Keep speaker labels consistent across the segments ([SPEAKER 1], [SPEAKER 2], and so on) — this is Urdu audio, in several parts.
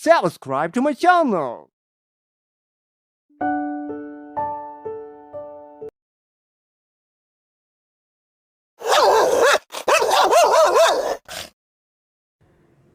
[SPEAKER 1] subscribe to my channel.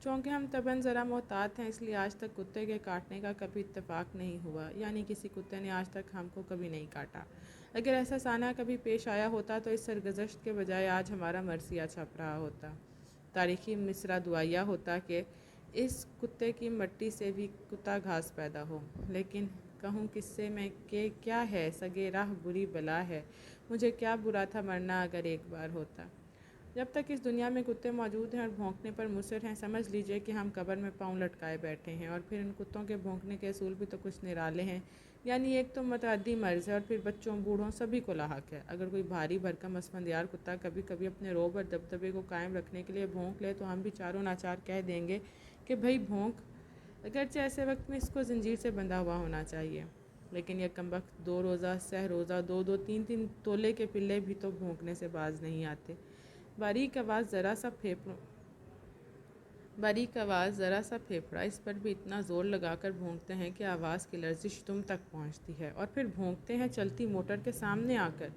[SPEAKER 2] چونکہ ہم طبعاً ذرا محتاط ہیں، اس لیے آج تک کتے کے کاٹنے کا کبھی اتفاق نہیں ہوا، یعنی کسی کتے نے آج تک ہم کو کبھی نہیں کاٹا۔ اگر ایسا سانحہ کبھی پیش آیا ہوتا تو اس سرگزشت کے بجائے آج ہمارا مرثیہ چھپ رہا ہوتا، تاریخی مصرع دعائیہ ہوتا کہ اس کتے کی مٹی سے بھی کتا گھاس پیدا ہو۔ لیکن کہوں کس سے میں کہ کیا ہے سگے راہ بری بلا ہے، مجھے کیا برا تھا مرنا اگر ایک بار ہوتا۔ جب تک اس دنیا میں کتے موجود ہیں اور بھونکنے پر مصر ہیں، سمجھ لیجئے کہ ہم قبر میں پاؤں لٹکائے بیٹھے ہیں۔ اور پھر ان کتوں کے بھونکنے کے اصول بھی تو کچھ نرالے ہیں، یعنی ایک تو متعدی مرض ہے اور پھر بچوں بوڑھوں سبھی کو لاحق ہے۔ اگر کوئی بھاری بھرکم اسفندیار کتا کبھی کبھی اپنے رعب اور دبدبے کو قائم رکھنے کے لیے بھونک لے تو ہم بھی چاروں ناچار کہہ دیں گے کہ بھئی بھونک، اگرچہ ایسے وقت میں اس کو زنجیر سے بندھا ہوا ہونا چاہیے۔ لیکن یہ کمبخت 2 روزہ سہ روزہ 2 3 تولے کے پلے بھی تو بھونکنے سے باز نہیں آتے۔ باریک آواز ذرا سا پھیپھڑا، اس پر بھی اتنا زور لگا کر بھونکتے ہیں کہ آواز کی لرزش تم تک پہنچتی ہے، اور پھر بھونکتے ہیں چلتی موٹر کے سامنے آ کر،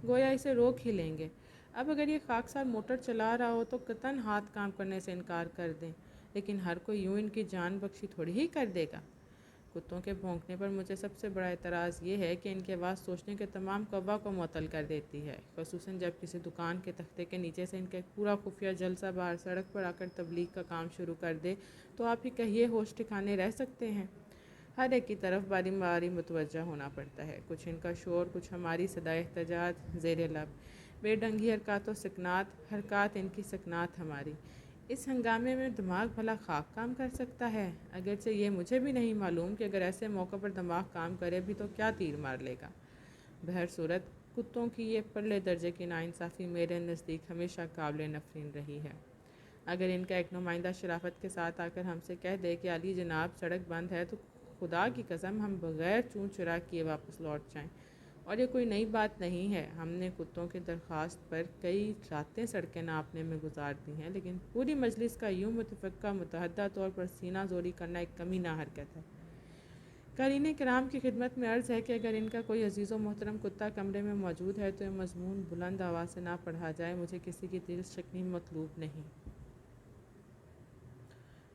[SPEAKER 2] گویا اسے روک ہی لیں گے۔ اب اگر یہ خاکسار موٹر چلا رہا ہو تو قطعاً ہاتھ کام کرنے سے انکار کر دیں، لیکن ہر کوئی یوں ان کی جان بخشی تھوڑی ہی کر دے گا۔ کتوں کے بھونکنے پر مجھے سب سے بڑا اعتراض یہ ہے کہ ان کی آواز سوچنے کے تمام قوا کو معطل کر دیتی ہے، خصوصاً جب کسی دکان کے تختے کے نیچے سے ان کا ایک پورا خفیہ جلسہ باہر سڑک پر آ کر تبلیغ کا کام شروع کر دے تو آپ ہی کہیے ہوش ٹھکانے رہ سکتے ہیں؟ ہر ایک کی طرف باری باری متوجہ ہونا پڑتا ہے، کچھ ان کا شور، کچھ ہماری صدائے احتجاج زیر لب، بے ڈھنگی حرکات ان کی سکنات ہماری۔ اس ہنگامے میں دماغ بھلا خاک کام کر سکتا ہے؟ اگرچہ یہ مجھے بھی نہیں معلوم کہ اگر ایسے موقع پر دماغ کام کرے بھی تو کیا تیر مار لے گا۔ بہرصورت کتوں کی یہ پرلے درجے کی ناانصافی میرے نزدیک ہمیشہ قابل نفرین رہی ہے۔ اگر ان کا ایک نمائندہ شرافت کے ساتھ آ کر ہم سے کہہ دے کہ علی جناب سڑک بند ہے تو خدا کی قسم ہم بغیر چون چرا کیے واپس لوٹ جائیں۔ اور یہ کوئی نئی بات نہیں ہے، ہم نے کتوں کی درخواست پر کئی راتیں سڑکیں ناپنے میں گزار دی ہیں، لیکن پوری مجلس کا یوں متفقہ متحدہ طور پر سینہ زوری کرنا ایک کمینہ حرکت ہے۔ قارئین کرام کی خدمت میں عرض ہے کہ اگر ان کا کوئی عزیز و محترم کتا کمرے میں موجود ہے تو یہ مضمون بلند آواز سے نہ پڑھا جائے، مجھے کسی کی دل شکنی مطلوب نہیں۔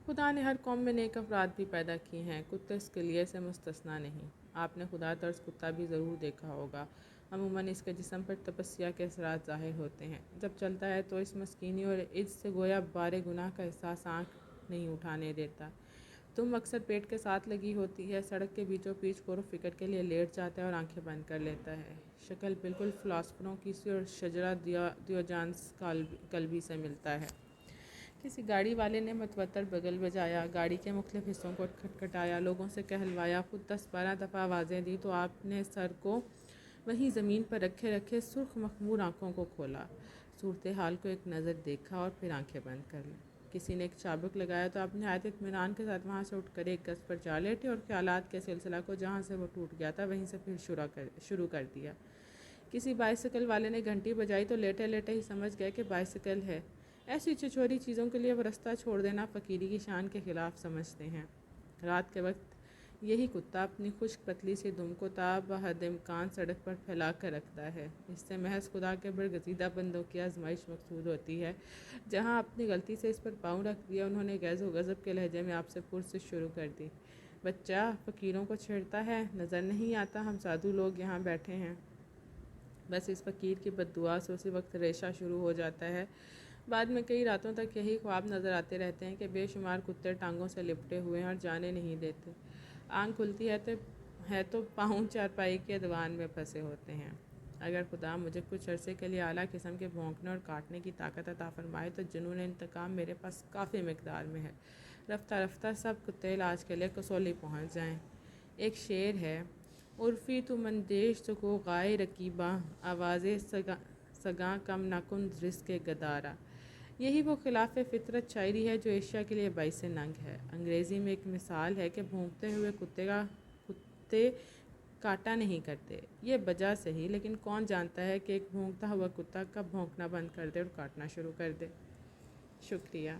[SPEAKER 2] خدا نے ہر قوم میں نیک افراد بھی پیدا کیے ہیں، کتے اس کلیے سے مستثنیٰ نہیں۔ آپ نے خدا طرز کتا بھی ضرور دیکھا ہوگا، عموماً اس کے جسم پر تپسیہ کے اثرات ظاہر ہوتے ہیں۔ جب چلتا ہے تو اس مسکینی اور عجز سے گویا بار گناہ کا احساس آنکھ نہیں اٹھانے دیتا۔ دم اکثر پیٹ کے ساتھ لگی ہوتی ہے، سڑک کے بیچوں بیچ غور و فکر کے لیے لیٹ جاتا ہے اور آنکھیں بند کر لیتا ہے۔ شکل بالکل فلاسفروں کی سی اور شجرہ دیوجانس کلبی سے ملتا ہے۔ کسی گاڑی والے نے متواتر بگل بجایا، گاڑی کے مختلف حصوں کو کھٹکھٹایا، لوگوں سے کہلوایا، خود 10-12 دفعہ آوازیں دیں تو آپ نے سر کو وہیں زمین پر رکھے سرخ مخمور آنکھوں کو کھولا، صورتحال کو ایک نظر دیکھا اور پھر آنکھیں بند کر لیں۔ کسی نے ایک چابک لگایا تو آپ نے نہایت اطمینان کے ساتھ وہاں سے اٹھ کر ایک گز پر جا لیٹے اور خیالات کے سلسلہ کو جہاں سے وہ ٹوٹ گیا تھا وہیں سے پھر شروع کر دیا۔ کسی بائسیکل والے نے گھنٹی بجائی تو لیٹے لیٹے ہی سمجھ گئے کہ بائسیکل ہے۔ ایسی چھچوری چیزوں کے لیے وہ رستہ چھوڑ دینا فقیری کی شان کے خلاف سمجھتے ہیں۔ رات کے وقت یہی کتا اپنی خشک پتلی سی دم کو تا بحد امکان سڑک پر پھیلا کر رکھتا ہے۔ اس سے محض خدا کے برگزیدہ بندوں کی آزمائش مقصود ہوتی ہے۔ جہاں اپنی غلطی سے اس پر پاؤں رکھ دیا، انہوں نے غیظ و غضب کے لہجے میں آپ سے پرسش شروع کر دی۔ بچہ فقیروں کو چھیڑتا ہے، نظر نہیں آتا ہم سادھو لوگ یہاں بیٹھے ہیں؟ بس اس فقیر کی بددعا سے اسی وقت ریشہ شروع ہو جاتا ہے۔ بعد میں کئی راتوں تک یہی خواب نظر آتے رہتے ہیں کہ بے شمار کتے ٹانگوں سے لپٹے ہوئے ہیں اور جانے نہیں دیتے۔ آنکھ کھلتی ہے تو پاؤں چارپائی کے دیوان میں پھنسے ہوتے ہیں۔ اگر خدا مجھے کچھ عرصے کے لیے اعلیٰ قسم کے بھونکنے اور کاٹنے کی طاقت عطا فرمائے تو جنون انتقام میرے پاس کافی مقدار میں ہے۔ رفتہ رفتہ سب کتے علاج کے لیے کسولی پہنچ جائیں۔ ایک شعر ہے: عرفی تو مندیش کو غائے رقیباں، آوازے سگاں کم نہ کن رزق گدارا۔ یہی وہ خلاف فطرت شاعری ہے جو ایشیا کے لیے باعث ننگ ہے۔ انگریزی میں ایک مثال ہے کہ بھونکتے ہوئے کتے کاٹا نہیں کرتے۔ یہ بجا صحیح، لیکن کون جانتا ہے کہ ایک بھونکتا ہوا کتا کب بھونکنا بند کر دے اور کاٹنا شروع کر دے۔ شکریہ۔